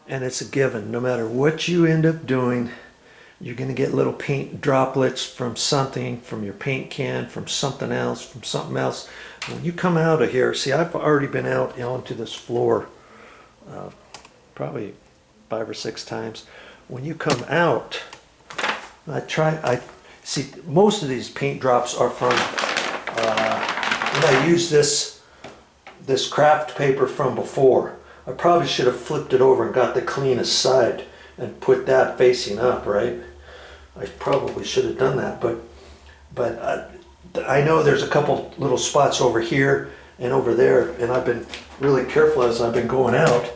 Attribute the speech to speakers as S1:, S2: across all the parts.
S1: and it's a given. No matter what you end up doing, you're going to get little paint droplets from something, from your paint can, from something else, from something else. When you come out of here, see, I've already been out onto this floor probably 5 or 6 times. When you come out, I see most of these paint drops are from when I use this craft paper from before. I probably should have flipped it over and got the cleanest side and put that facing up, right? I probably should have done that, but I know there's a couple little spots over here and over there, and I've been really careful as I've been going out.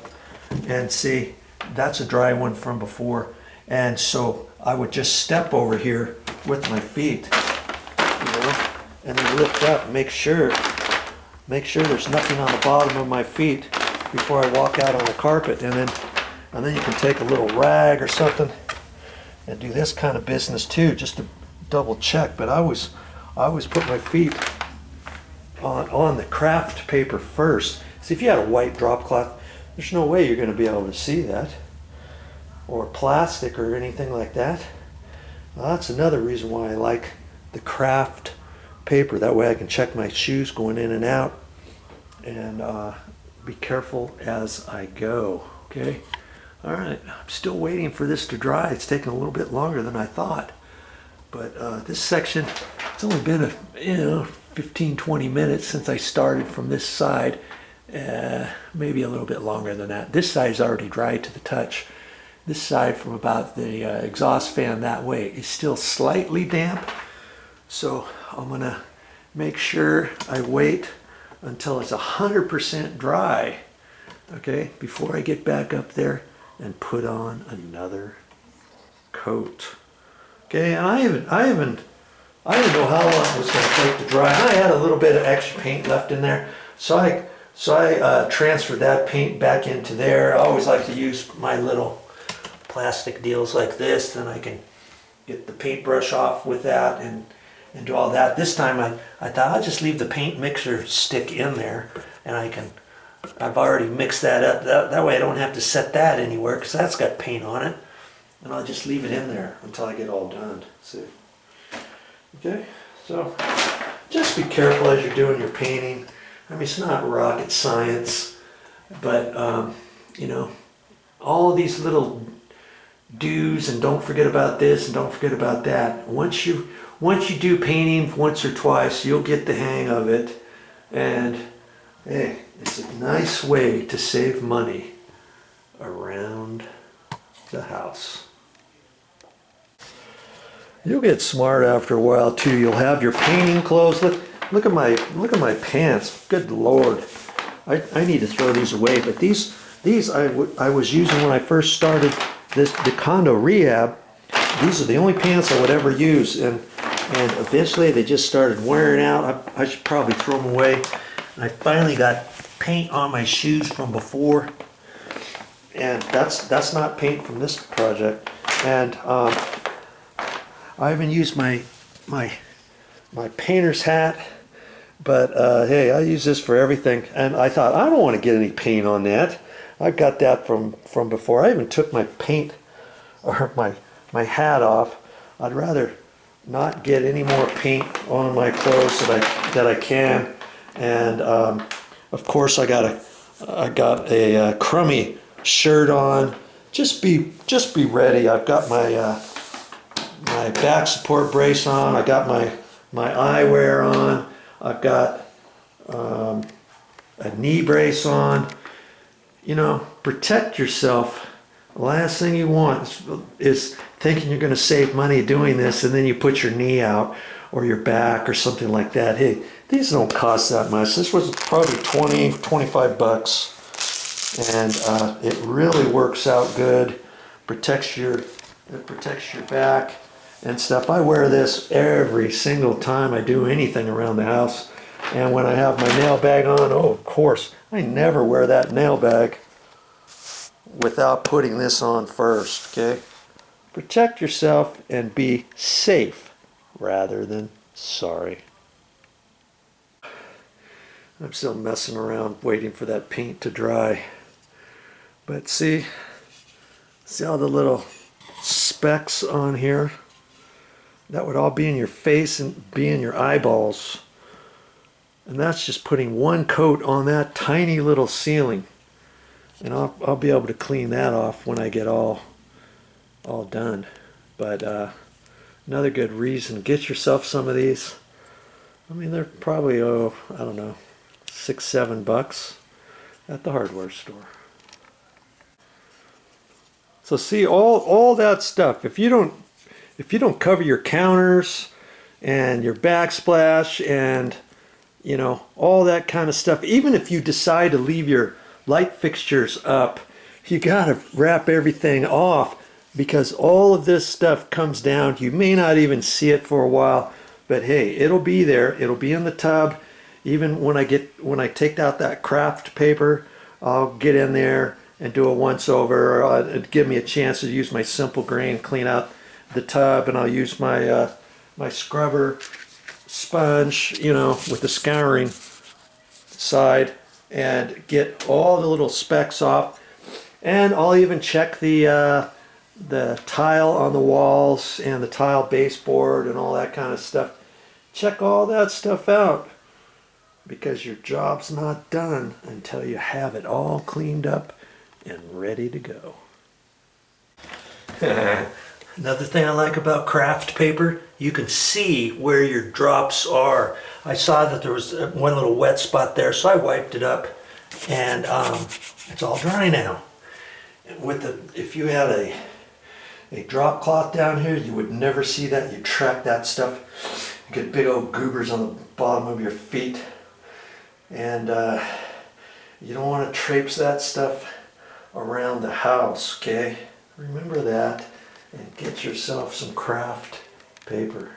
S1: And see, that's a dry one from before, and so I would just step over here with my feet, you know, and then lift up and make sure there's nothing on the bottom of my feet before I walk out on the carpet. And then you can take a little rag or something and do this kind of business too, just to double check. But I always put my feet on the craft paper first. See, if you had a white drop cloth, there's no way you're going to be able to see that, or plastic or anything like that. Well, that's another reason why I like the craft paper. That way I can check my shoes going in and out, and be careful as I go. Okay. All right. I'm still waiting for this to dry. It's taking a little bit longer than I thought, but this section, it's only been 15-20 minutes since I started from this side. Maybe a little bit longer than that. This side's already dry to the touch. This side from about the exhaust fan that way is still slightly damp. So I'm gonna make sure I wait until it's 100% dry, okay, before I get back up there and put on another coat. Okay, and I didn't know how long it was gonna take to dry. I had a little bit of extra paint left in there, so I transferred that paint back into there. I always like to use my little plastic deals like this, then I can get the paintbrush off with that and do all that. This time I thought I'll just leave the paint mixer stick in there, and I've already mixed that up. That way I don't have to set that anywhere, because that's got paint on it. And I'll just leave it in there until I get all done. See? Okay, so just be careful as you're doing your painting. I mean, it's not rocket science, but all of these little do's, and don't forget about this and don't forget about that. Once you do painting once or twice, you'll get the hang of it. And hey, it's a nice way to save money around the house. You'll get smart after a while too. You'll have your painting clothes. Look at my pants. Good Lord. I need to throw these away, but these I was using when I first started the condo rehab. These are the only pants I would ever use, and eventually they just started wearing out. I should probably throw them away. I finally got paint on my shoes from before, and that's not paint from this project. And I even used my painter's hat, but hey, I use this for everything. And I thought, I don't want to get any paint on that. I got that from before. I even took my paint or my hat off. I'd rather not get any more paint on my clothes that I can. And of course I got a crummy shirt on. Just be ready. I've got my back support brace on. I got my eyewear on. I've got a knee brace on. Protect yourself. The last thing you want is thinking you're going to save money doing this, and then you put your knee out or your back or something like that. Hey, these don't cost that much. This was probably 25 bucks, and it really works out good. It protects your back and stuff. I wear this every single time I do anything around the house. And when I have my nail bag on, oh, of course, I never wear that nail bag without putting this on first, okay? Protect yourself and be safe rather than sorry. I'm still messing around waiting for that paint to dry. But see, See all the little specks on here? That would all be in your face and be in your eyeballs. And that's just putting one coat on that tiny little ceiling. And I'll be able to clean that off when I get all done. But another good reason, get yourself some of these. I mean, they're probably, I don't know, $6, $7 at the hardware store. So see, all that stuff, if you don't cover your counters and your backsplash and, you know, all that kind of stuff, even if you decide to leave your light fixtures up, you gotta wrap everything off, because all of this stuff comes down. You may not even see it for a while, but hey, it'll be there. It'll be in the tub. Even when I take out that craft paper, I'll get in there and do a once over. It'd give me a chance to use my simple grain, clean out the tub, and I'll use my my scrubber sponge, you know, with the scouring side, and get all the little specks off. And I'll even check the tile on the walls and the tile baseboard and all that kind of stuff. Check all that stuff out, because your job's not done until you have it all cleaned up and ready to go. Another thing I like about craft paper, you can see where your drops are. I saw that there was one little wet spot there, so I wiped it up, and it's all dry now. If you had a drop cloth down here, you would never see that. You'd track that stuff. You get big old goobers on the bottom of your feet, and you don't want to traipse that stuff around the house, okay? Remember that, and get yourself some craft paper.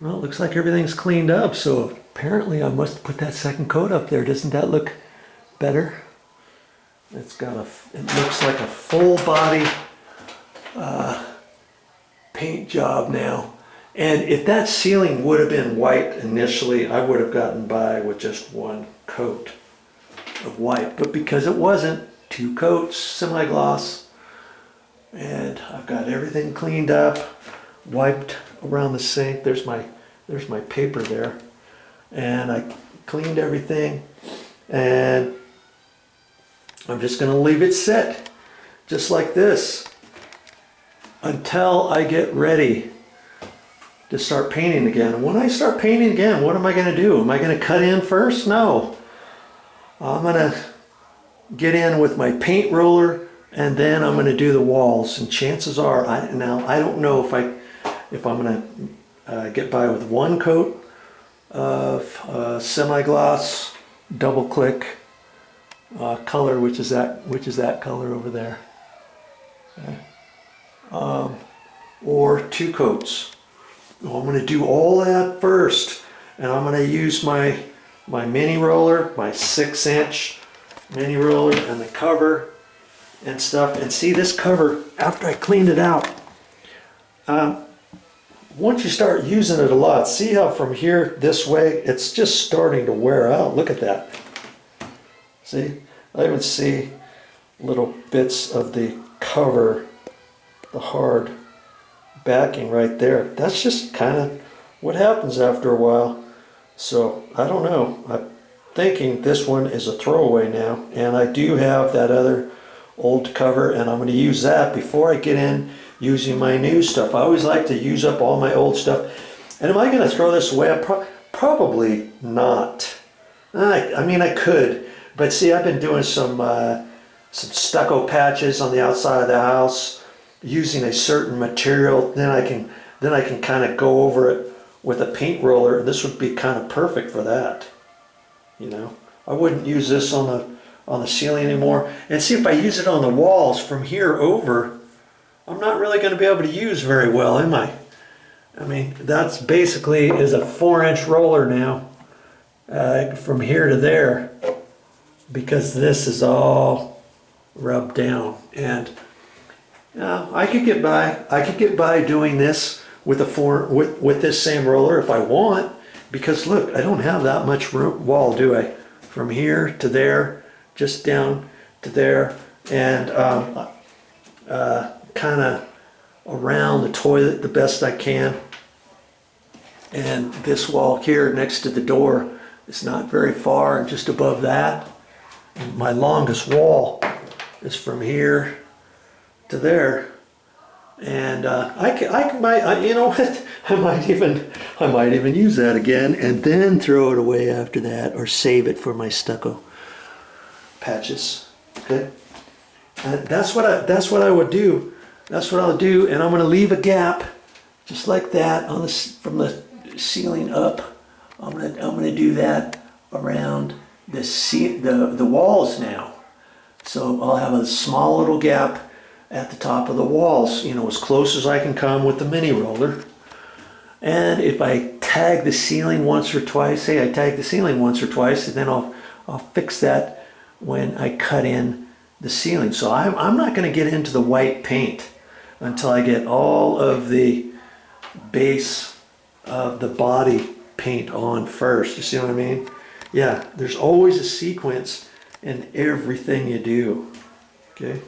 S1: Well, it looks like everything's cleaned up, so apparently I must put that second coat up there. Doesn't that look better? It looks like a full body paint job now. And if that ceiling would have been white initially, I would have gotten by with just one coat of white. But because it wasn't, 2 coats, semi-gloss, and I've got everything cleaned up, wiped around the sink. There's my paper there, and I cleaned everything, and I'm just going to leave it set just like this until I get ready to start painting again. When I start painting again, what am I going to do? Am I going to cut in first? No. I'm going to get in with my paint roller, and then I'm going to do the walls. And chances are, I don't know if I'm going to get by with 1 coat of semi-gloss double click color, which is that color over there, okay. Or 2 coats. Well, I'm going to do all that first, and I'm going to use my mini roller, my 6-inch mini roller, and the cover and stuff. And see, this cover, after I cleaned it out, once you start using it a lot, see how from here this way it's just starting to wear out. Look at that. See, I even see little bits of the cover, the hard backing right there. That's just kind of what happens after a while. So I don't know. I'm thinking this one is a throwaway now, and I do have that other old cover, and I'm going to use that before I get in using my new stuff. I always like to use up all my old stuff. And am I going to throw this away? Probably not. I mean, I could, but see, I've been doing some stucco patches on the outside of the house using a certain material. Then I can kind of go over it with a paint roller. This would be kind of perfect for that. You know, I wouldn't use this on the ceiling anymore. And see, if I use it on the walls from here over, I'm not really going to be able to use very well, am I? I mean, that's basically is a 4-inch roller now, from here to there, because this is all rubbed down. And I could get by. I could get by doing this with with this same roller if I want, because look, I don't have that much wall, do I? From here to there, just down to there, and kind of around the toilet the best I can. And this wall here next to the door is not very far, and just above that. And my longest wall is from here to there. And you know what? I might even use that again, and then throw it away after that, or save it for my stucco patches. Okay, and that's what I would do. That's what I'll do, and I'm going to leave a gap, just like that, on the from the ceiling up. I'm gonna do that around the walls now. So I'll have a small little gap at the top of the walls, you know, as close as I can come with the mini roller. And if I tag the ceiling once or twice, say I tag the ceiling once or twice, and then I'll fix that when I cut in the ceiling. So I'm not going to get into the white paint until I get all of the base of the body paint on first. You see what I mean? Yeah, there's always a sequence in everything you do. Okay.